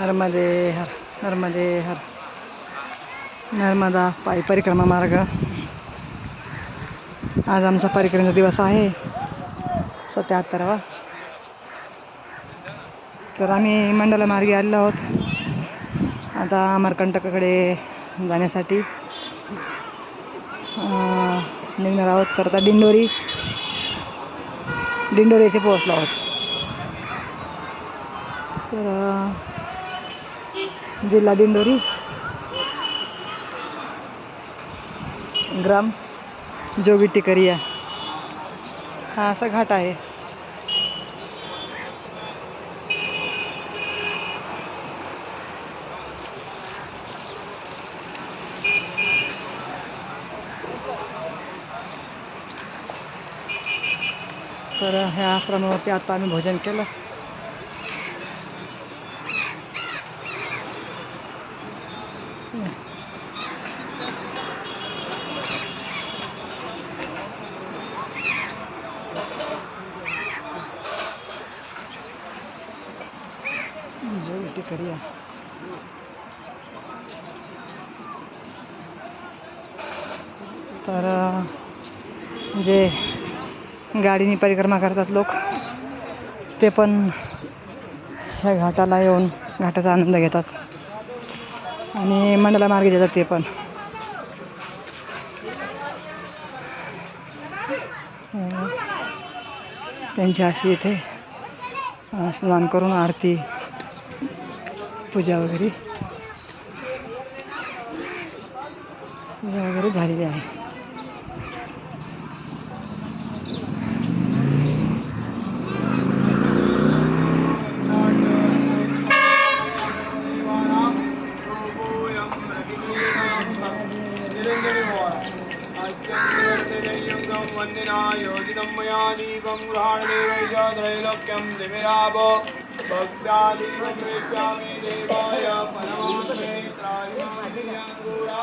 नर्मदे हर नर्मदे हर नर्मदा पायी परिक्रमा मार्ग। आज आमचा परिक्रमेचा दिवस आहे 77वा। तर आम्ही मंडला मार्गे आलेलो आहोत आता अमरकंटकाकडे जाण्यासाठी निघणार आहोत। तर आता दिंडोरी येथे पोहोचलो आहोत। तर जिल्हा दिंडोरी, ग्राम जोगी टिकरिया हा असा घाट आहे। तर ह्या आश्रमावरती आता आम्ही भोजन केलं। जोगी टिकरिया तर जे गाडीने परिक्रमा करतात लोक ते पण ह्या घाटाला येऊन घाटाचा आनंद घेतात आणि मंडला मार्गे जातात ते पण। त्यांची अशी इथे स्नान करून आरती पूजा वगैरे झालेली आहे। त्रैलोक्यं दिविरावो भक्त्यादीनं प्रेष्यामि देवाय परमात्मे त्रायमानिर्यागुरा